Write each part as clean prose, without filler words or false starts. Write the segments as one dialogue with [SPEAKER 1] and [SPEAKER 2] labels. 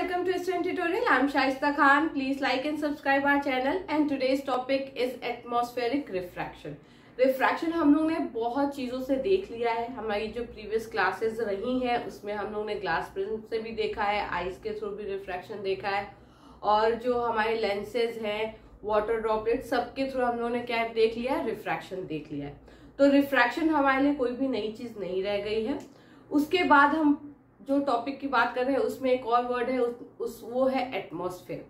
[SPEAKER 1] welcome to Student Tutorial. I'm Shaista Khan. Please like and subscribe our channel. And today's topic is atmospheric refraction. Refraction हम लोग ने बहुत चीज़ों से देख लिया है. हमारी जो प्रीवियस क्लासेस रही हैं उसमें हम लोग ने ग्लास प्रिज्म से भी देखा है, आइस के थ्रू भी रिफ्रैक्शन देखा है, और जो हमारे लेंसेज हैं, वाटर ड्रॉपलेट, सबके थ्रू हम लोगों ने क्या देख लिया है, रिफ्रैक्शन देख लिया है. तो रिफ्रैक्शन हमारे लिए कोई भी नई चीज़ नहीं रह गई है. उसके बाद हम जो टॉपिक की बात कर रहे हैं उसमें एक और वर्ड है, वो है एटमॉस्फेयर.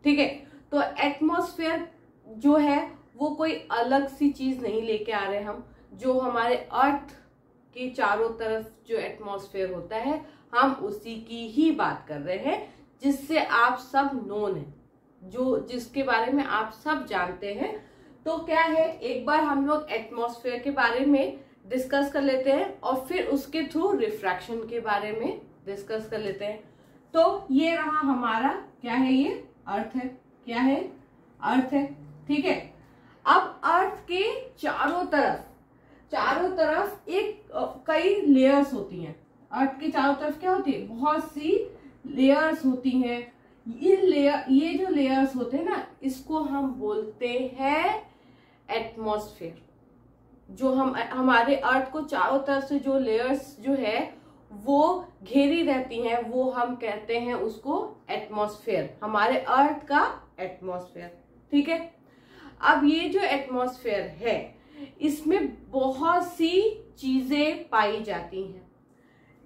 [SPEAKER 1] ठीक है, तो एटमॉस्फेयर जो है वो कोई अलग सी चीज नहीं लेके आ रहे हम. जो हमारे अर्थ के चारों तरफ जो एटमॉस्फेयर होता है हम उसी की ही बात कर रहे हैं, जिससे आप सब नोन है, जो जिसके बारे में आप सब जानते हैं. तो क्या है, एक बार हम लोग एटमॉस्फेयर के बारे में डिस्कस कर लेते हैं और फिर उसके थ्रू रिफ्रैक्शन के बारे में डिस्कस कर लेते हैं. तो ये रहा हमारा, क्या है, ये अर्थ है. क्या है? अर्थ है. ठीक है, अब अर्थ के चारों तरफ एक कई लेयर्स होती हैं. अर्थ के चारों तरफ क्या होती है, बहुत सी लेयर्स होती हैं. ये जो लेयर्स होते हैं ना, इसको हम बोलते हैं एटमॉस्फेयर. जो हमारे अर्थ को चारों तरफ से जो लेयर्स जो है वो घेरी रहती हैं, वो हम कहते हैं उसको एटमॉस्फेयर, हमारे अर्थ का एटमॉस्फेयर. ठीक है, अब ये जो एटमॉस्फेयर है इसमें बहुत सी चीजें पाई जाती हैं.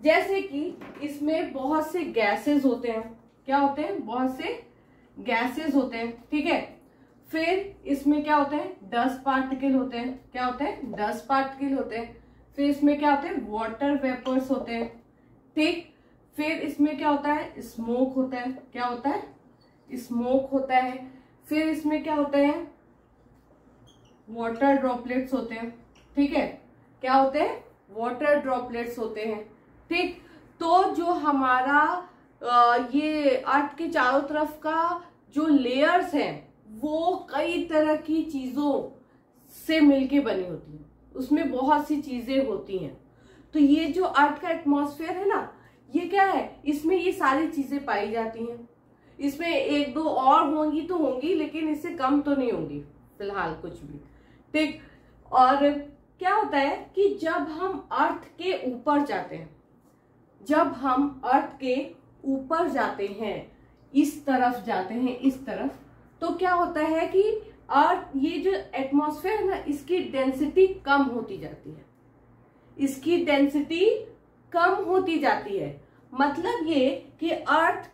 [SPEAKER 1] जैसे कि इसमें बहुत से गैसेस होते हैं. क्या होते हैं? बहुत से गैसेस होते हैं. ठीक है, फिर इसमें क्या होते हैं, डस्ट पार्टिकल होते हैं. क्या होते हैं? डस्ट पार्टिकल होते हैं. फिर इसमें क्या होते हैं, वाटर वेपर्स होते हैं. ठीक, फिर इसमें क्या होता है, स्मोक होता है. क्या होता है? स्मोक होता है. फिर इसमें क्या होता है, वाटर ड्रॉपलेट्स होते हैं. ठीक है, क्या होते हैं, वाटर ड्रॉपलेट्स होते हैं. ठीक, तो जो हमारा ये अर्थ के चारों तरफ का जो लेयर्स हैं वो कई तरह की चीजों से मिलके बनी होती है, उसमें बहुत सी चीजें होती हैं. तो ये जो अर्थ का एटमॉस्फेयर है ना, ये क्या है, इसमें ये सारी चीजें पाई जाती हैं. इसमें एक दो और होंगी तो होंगी, लेकिन इससे कम तो नहीं होंगी फिलहाल कुछ भी. ठीक, और क्या होता है कि जब हम अर्थ के ऊपर जाते हैं, इस तरफ जाते हैं, इस तरफ, तो क्या होता है कि अर्थ, ये जो एटमॉस्फेयर है ना, इसकी डेंसिटी कम होती जाती है. मतलब ये कि अर्थ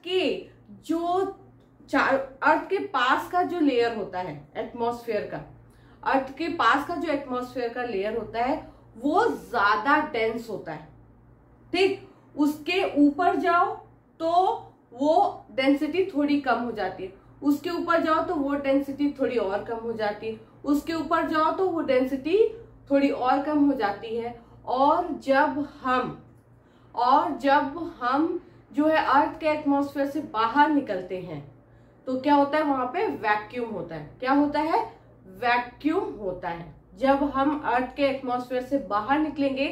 [SPEAKER 1] के पास का जो लेयर होता है एटमॉस्फेयर का, अर्थ के पास का जो एटमॉस्फेयर का लेयर होता है वो ज्यादा डेंस होता है. ठीक, उसके ऊपर जाओ तो वो डेंसिटी थोड़ी कम हो जाती है, उसके ऊपर जाओ तो वो डेंसिटी थोड़ी और कम हो जाती है, उसके ऊपर जाओ तो वो डेंसिटी थोड़ी और कम हो जाती है. और जब हम जो है अर्थ के एटमॉस्फेयर से बाहर निकलते हैं तो क्या होता है, वहां पे वैक्यूम होता है. क्या होता है? वैक्यूम होता है. जब हम अर्थ के एटमॉस्फेयर से बाहर निकलेंगे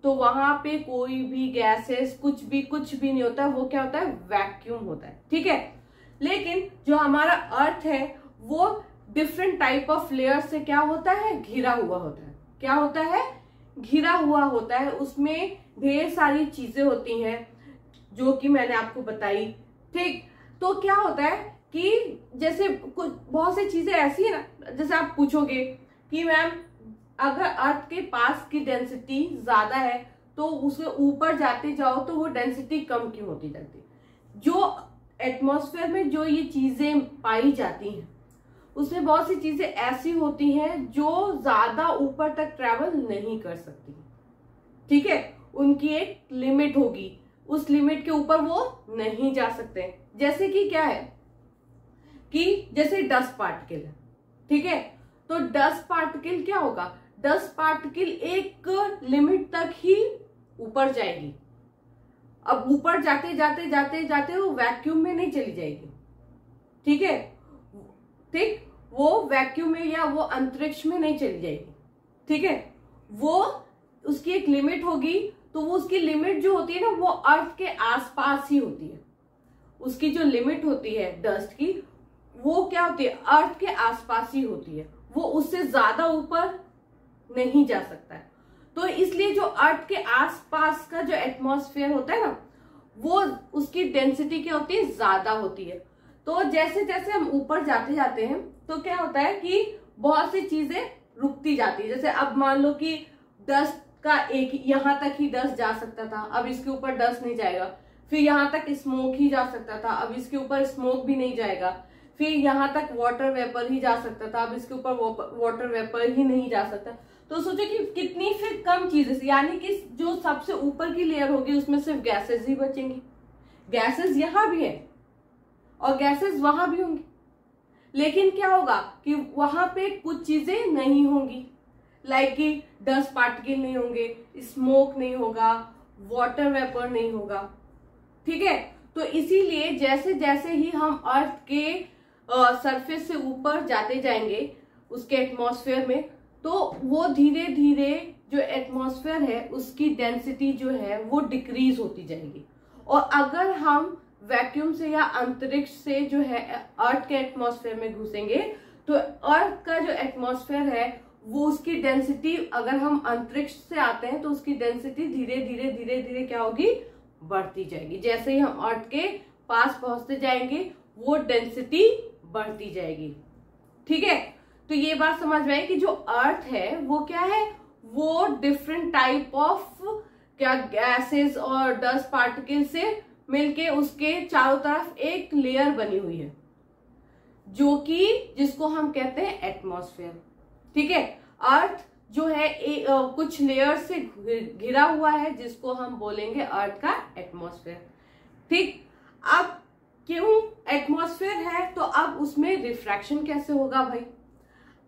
[SPEAKER 1] तो वहां पे कोई भी गैसेस कुछ भी नहीं होता है, वो क्या होता है, वैक्यूम होता है. ठीक है, लेकिन जो हमारा अर्थ है वो डिफरेंट टाइप ऑफ लेयर से क्या होता है, घिरा हुआ होता है. क्या होता है? घिरा हुआ होता है. उसमें ढेर सारी चीजें होती हैं जो कि मैंने आपको बताई. ठीक, तो क्या होता है कि जैसे कुछ बहुत सी चीजें ऐसी है ना, जैसे आप पूछोगे कि मैम अगर अर्थ के पास की डेंसिटी ज्यादा है तो उसके ऊपर जाते जाओ तो वो डेंसिटी कम क्यों होती जाती है. जो एटमॉस्फेयर में जो ये चीजें पाई जाती हैं उसमें बहुत सी चीजें ऐसी होती हैं जो ज्यादा ऊपर तक ट्रैवल नहीं कर सकती. ठीक है, उनकी एक लिमिट होगी, उस लिमिट के ऊपर वो नहीं जा सकते. जैसे कि क्या है कि जैसे डस्ट पार्टिकल है. ठीक है, तो डस्ट पार्टिकल क्या होगा, डस्ट पार्टिकल एक लिमिट तक ही ऊपर जाएगी. अब ऊपर जाते जाते जाते जाते वो वैक्यूम में नहीं चली जाएगी. ठीक है, ठीक, वो वैक्यूम में या वो अंतरिक्ष में नहीं चली जाएगी. ठीक है, वो उसकी एक लिमिट होगी. तो वो उसकी लिमिट जो होती है ना, वो अर्थ के आसपास ही होती है. उसकी जो लिमिट होती है डस्ट की, वो क्या होती है, अर्थ के आसपास ही होती है, वो उससे ज्यादा ऊपर नहीं जा सकता है। तो इसलिए जो अर्थ के आसपास का जो एटमॉस्फेयर होता है ना, वो उसकी डेंसिटी क्या होती है, ज्यादा होती है। तो जैसे जैसे हम ऊपर जाते जाते हैं तो क्या होता है कि बहुत सी चीजें रुकती जाती है। जैसे अब मान लो कि डस्ट का एक यहां तक ही डस्ट जा सकता था, अब इसके ऊपर डस्ट नहीं जाएगा। फिर यहाँ तक स्मोक ही जा सकता था, अब इसके ऊपर स्मोक भी नहीं जाएगा। फिर यहाँ तक वाटर वेपर ही जा सकता था, अब इसके ऊपर वाटर वेपर ही नहीं जा सकता। तो सोचो कि कितनी फिर कम चीजें, यानी कि जो सबसे ऊपर की लेयर होगी उसमें सिर्फ गैसेस ही बचेंगी। गैसेस यहाँ भी है और गैसेस वहां भी होंगी, लेकिन क्या होगा कि वहां पे कुछ चीजें नहीं होंगी, लाइक कि डस्ट पार्टिकल नहीं होंगे, स्मोक नहीं होगा, वाटर वेपर नहीं होगा। ठीक है, तो इसीलिए जैसे जैसे ही हम अर्थ के सरफेस से ऊपर जाते जाएंगे उसके एटमॉस्फेयर में, तो वो धीरे धीरे जो एटमॉस्फेयर है उसकी डेंसिटी जो है वो डिक्रीज होती जाएगी। और अगर हम वैक्यूम से या अंतरिक्ष से जो है अर्थ के एटमॉस्फेयर में घुसेंगे, तो अर्थ का जो एटमॉस्फेयर है वो उसकी डेंसिटी, अगर हम अंतरिक्ष से आते हैं तो उसकी डेंसिटी धीरे धीरे धीरे धीरे क्या होगी, बढ़ती जाएगी। जैसे ही हम अर्थ के पास पहुंचते जाएंगे वो डेंसिटी बढ़ती जाएगी। ठीक है, तो ये बात समझ में आई कि जो अर्थ है वो क्या है, वो डिफरेंट टाइप ऑफ क्या गैसेस और डस्ट पार्टिकल से मिलके उसके चारों तरफ एक लेयर बनी हुई है, जो कि जिसको हम कहते हैं एटमॉस्फेयर। ठीक है, अर्थ जो है कुछ लेयर से घिरा हुआ है, जिसको हम बोलेंगे अर्थ का एटमॉस्फेयर। ठीक, अब क्यों एटमॉस्फेयर है, तो अब उसमें रिफ्रैक्शन कैसे होगा भाई।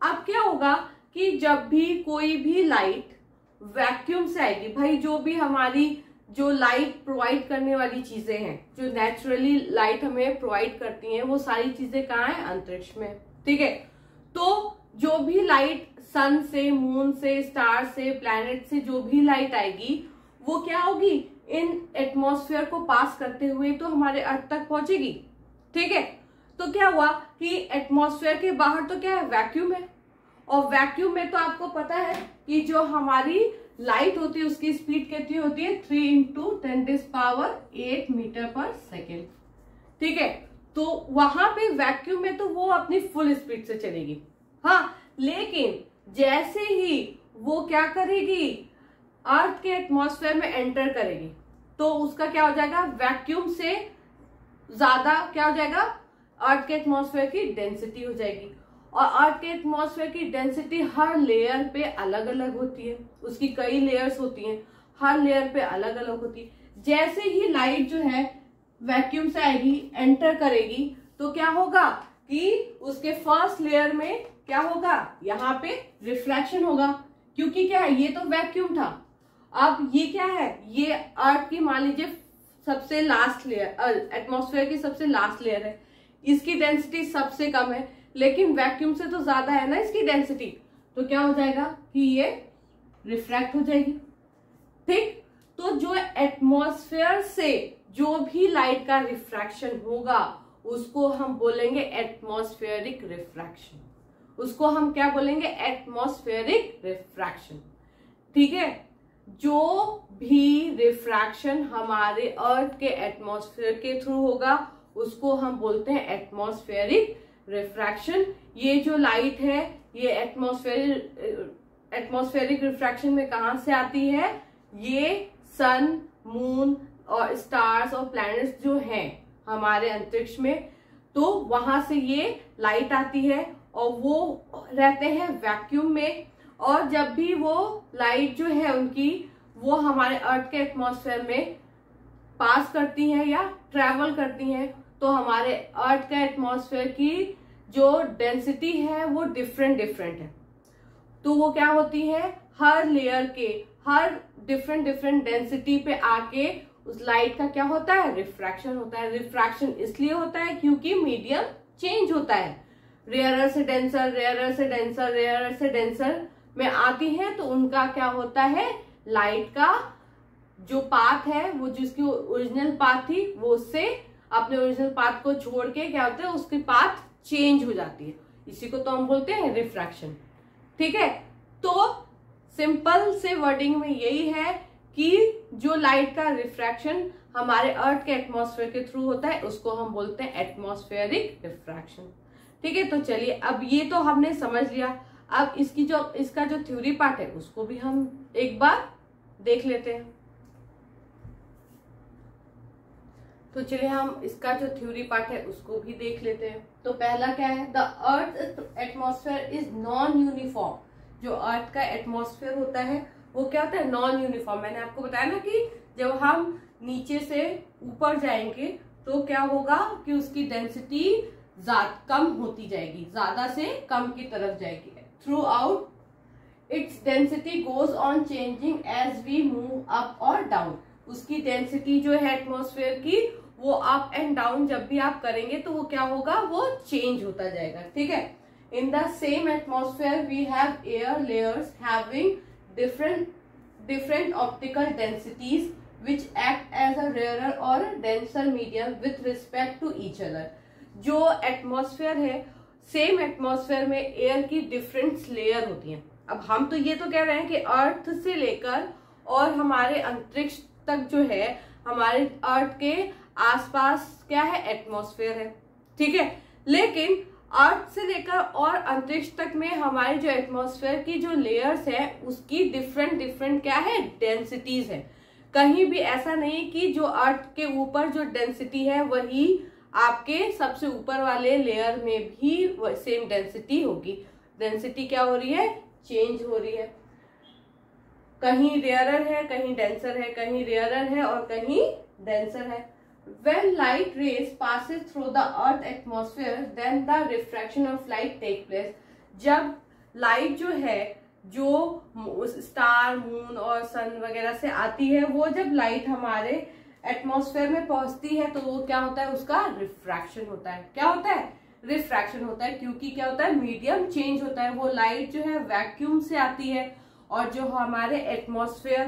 [SPEAKER 1] अब क्या होगा कि जब भी कोई भी लाइट वैक्यूम से आएगी, भाई जो भी हमारी जो लाइट प्रोवाइड करने वाली चीजें हैं, जो नेचुरली लाइट हमें प्रोवाइड करती हैं, वो सारी चीजें कहाँ है, अंतरिक्ष में। ठीक है, तो जो भी लाइट सन से, मून से, स्टार से, प्लैनेट से जो भी लाइट आएगी वो क्या होगी, इन एटमॉस्फेयर को पास करते हुए तो हमारे अर्थ तक पहुंचेगी। ठीक है, तो क्या हुआ कि एटमॉस्फेयर के बाहर तो क्या है, वैक्यूम है। और वैक्यूम में तो आपको पता है कि जो हमारी लाइट होती है उसकी स्पीड कितनी होती है, 3 × 10⁸ मीटर पर सेकेंड। ठीक है, तो वहां पे वैक्यूम में तो वो अपनी फुल स्पीड से चलेगी। हाँ, लेकिन जैसे ही वो क्या करेगी, अर्थ के एटमॉस्फेयर में एंटर करेगी, तो उसका क्या हो जाएगा, वैक्यूम से ज्यादा क्या हो जाएगा, अर्थ के एटमॉस्फेयर की डेंसिटी हो जाएगी। और अर्थ के एटमॉस्फेयर की डेंसिटी हर लेयर पे अलग अलग होती है, उसकी कई लेयर्स होती हैं, हर लेयर पे अलग अलग होती है। जैसे ही लाइट जो है वैक्यूम से आएगी, एंटर करेगी, तो क्या होगा कि उसके फर्स्ट लेयर में क्या होगा, यहाँ पे रिफ्लेक्शन होगा, क्योंकि क्या है, ये तो वैक्यूम था। अब ये क्या है, ये अर्थ की मान लीजिए सबसे लास्ट लेयर, एटमॉस्फेयर की सबसे लास्ट लेयर है, इसकी डेंसिटी सबसे कम है, लेकिन वैक्यूम से तो ज्यादा है ना इसकी डेंसिटी, तो क्या हो जाएगा कि ये रिफ्रैक्ट हो जाएगी। ठीक, तो जो एटमॉस्फेयर से जो भी लाइट का रिफ्रैक्शन होगा उसको हम बोलेंगे एटमॉस्फेरिक रिफ्रैक्शन। उसको हम क्या बोलेंगे, एटमॉस्फेरिक रिफ्रैक्शन। ठीक है, जो भी रिफ्रैक्शन हमारे अर्थ के एटमॉस्फेयर के थ्रू होगा उसको हम बोलते हैं एटमॉस्फेरिक रिफ्रैक्शन। ये जो लाइट है ये एटमॉस्फेरिक रिफ्रैक्शन में कहां से आती है, ये सन, मून और स्टार्स और प्लैनेट्स जो हैं हमारे अंतरिक्ष में, तो वहां से ये लाइट आती है और वो रहते हैं वैक्यूम में। और जब भी वो लाइट जो है उनकी वो हमारे अर्थ के एटमॉस्फेयर में पास करती हैं या ट्रेवल करती हैं, तो हमारे अर्थ का एटमॉस्फेयर की जो डेंसिटी है वो डिफरेंट है। तो वो क्या होती है, हर लेयर के हर डिफरेंट डेंसिटी पे आके उस लाइट का क्या होता है, रिफ्रैक्शन होता है। रिफ्रैक्शन इसलिए होता है क्योंकि मीडियम चेंज होता है, रेयरर से डेंसर, रेयरर से डेंसर, रेयरर से डेंसर में आती है, तो उनका क्या होता है, लाइट का जो पाथ है वो जिसकी ओरिजिनल पाथ थी वो उससे अपने ओरिजिनल पाथ को छोड़ के क्या होता है, उसकी पाथ चेंज हो जाती है। इसी को तो हम बोलते हैं रिफ्रैक्शन। ठीक है, तो सिंपल से वर्डिंग में यही है कि जो लाइट का रिफ्रैक्शन हमारे अर्थ के एटमॉस्फेयर के थ्रू होता है उसको हम बोलते हैं एटमॉस्फेरिक रिफ्रैक्शन। ठीक है, तो चलिए अब ये तो हमने समझ लिया। अब इसका जो थ्योरी पार्ट है उसको भी हम एक बार देख लेते हैं। तो चलिए हम इसका जो थ्योरी पार्ट है उसको भी देख लेते हैं। तो पहला क्या है, the earth atmosphere is non uniform. जो अर्थ का एटमॉस्फेयर होता है वो क्या होता है, नॉन यूनिफॉर्म। मैंने आपको बताया ना कि जब हम नीचे से ऊपर जाएंगे तो क्या होगा कि उसकी डेंसिटी कम होती जाएगी, ज्यादा से कम की तरफ जाएगी। Throughout its density goes on changing as we move up और डाउन। उसकी डेंसिटी जो है एटमॉस्फेयर की वो अप एंड डाउन जब भी आप करेंगे तो वो क्या होगा, वो चेंज होता जाएगा। ठीक है, in the same atmosphere we have air layers having different optical densities which act as a rarer or denser medium with respect to each other। जो एटमॉस्फेयर है, सेम एटमॉस्फेयर में एयर की डिफरेंट लेयर होती हैं। अब हम तो ये तो कह रहे हैं कि अर्थ से लेकर और हमारे अंतरिक्ष तक जो है, हमारे अर्थ के आसपास क्या है, एटमॉस्फेयर है। ठीक है, लेकिन अर्थ से लेकर और अंतरिक्ष तक में हमारे जो एटमॉस्फेयर की जो लेयर्स है उसकी डिफरेंट क्या है, डेंसिटीज है। कहीं भी ऐसा नहीं कि जो अर्थ के ऊपर जो डेंसिटी है वही आपके सबसे ऊपर वाले लेयर में भी सेम डेंसिटी होगी। डेंसिटी क्या हो रही है, चेंज हो रही है। कहीं रेयरर है, कहीं डेंसर है, कहीं रेयरर है और कहीं डेंसर है। When light rays passes through the earth atmosphere, then the refraction of light take place। जब लाइट जो है, जो स्टार, मून और सन वगैरह से आती है, वो जब लाइट हमारे एटमॉस्फेयर में पहुंचती है तो वो क्या होता है, उसका रिफ्रैक्शन होता है। क्या होता है, रिफ्रैक्शन होता है, क्योंकि क्या होता है, मीडियम चेंज होता है। वो लाइट जो है वैक्यूम से आती है और जो हमारे एटमॉस्फेयर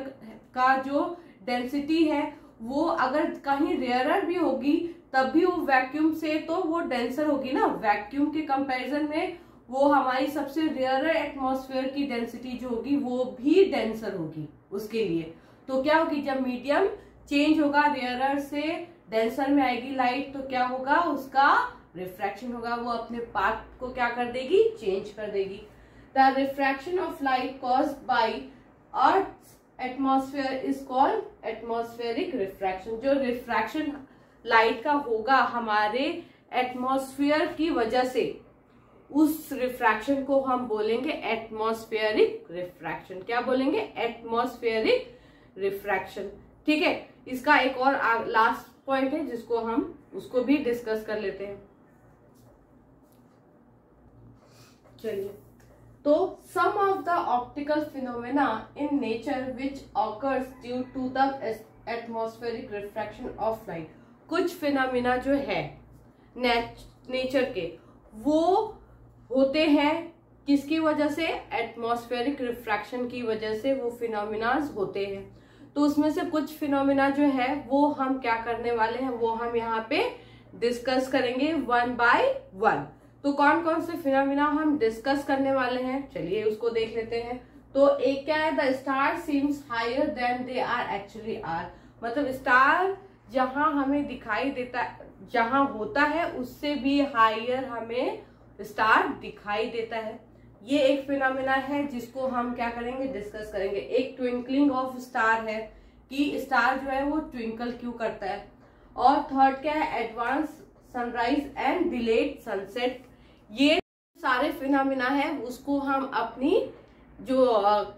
[SPEAKER 1] का जो डेंसिटी है वो अगर कहीं रेयरर भी होगी तब भी वो वैक्यूम से तो वो डेंसर होगी ना। वैक्यूम के कंपैरिजन में वो हमारी सबसे रेयरर एटमॉस्फेयर की डेंसिटी जो होगी वो भी डेंसर होगी उसके लिए। तो क्या होगी, जब मीडियम चेंज होगा, रेयरर से डेंसर में आएगी लाइट, तो क्या होगा, उसका रिफ्रैक्शन होगा। वो अपने पाथ को क्या कर देगी, चेंज कर देगी। The refraction of light caused by earth atmosphere is called atmospheric refraction. जो रिफ्रैक्शन लाइट का होगा हमारे एटमॉस्फेयर की वजह से, उस रिफ्रैक्शन को हम बोलेंगे एटमॉस्फेरिक रिफ्रैक्शन। क्या बोलेंगे, एटमॉस्फेरिक रिफ्रैक्शन। ठीक है, इसका एक और लास्ट पॉइंट है जिसको हम उसको भी डिस्कस कर लेते हैं। चलिए, तो some of the optical phenomena in nature which occurs due to the atmospheric refraction of light. कुछ फिनोमेना जो है नेचर के, वो होते हैं किसकी वजह से, एटमॉस्फेरिक रिफ्रैक्शन की वजह से वो फिनोमेनाज होते हैं। तो उसमें से कुछ फिनोमेना जो है वो हम क्या करने वाले हैं, वो हम यहाँ पे डिस्कस करेंगे वन बाय वन। तो कौन कौन से फिनोमेना हम डिस्कस करने वाले हैं, चलिए उसको देख लेते हैं। तो एक क्या है, the star seems higher than they are actually are. मतलब स्टार जहां हमें दिखाई देता, जहां होता है उससे भी हायर हमें स्टार दिखाई देता है। ये एक फिनोमेना है जिसको हम क्या करेंगे, डिस्कस करेंगे। एक ट्विंकलिंग ऑफ स्टार है कि स्टार जो है वो ट्विंकल क्यों करता है। और थर्ड क्या है, advance sunrise and delayed sunset. ये सारे फिनोमेना है, उसको हम अपनी जो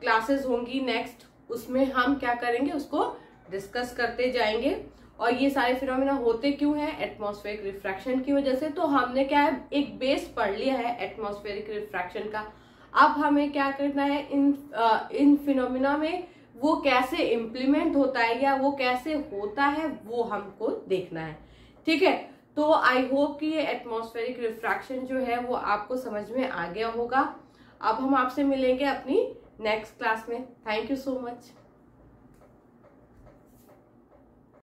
[SPEAKER 1] क्लासेस होंगी नेक्स्ट उसमें हम क्या करेंगे, उसको डिस्कस करते जाएंगे। और ये सारे फिनोमेना होते क्यों हैं, एटमॉस्फेरिक रिफ्रैक्शन की वजह से। तो हमने क्या है, एक बेस पढ़ लिया है एटमॉस्फेरिक रिफ्रैक्शन का। अब हमें क्या करना है, इन फिनोमेना में वो कैसे इम्प्लीमेंट होता है या वो कैसे होता है वो हमको देखना है। ठीक है, तो आई होप कि ये एटमॉस्फेरिक रिफ्रैक्शन जो है वो आपको समझ में आ गया होगा। अब हम आपसे मिलेंगे अपनी नेक्स्ट क्लास में। Thank you so much.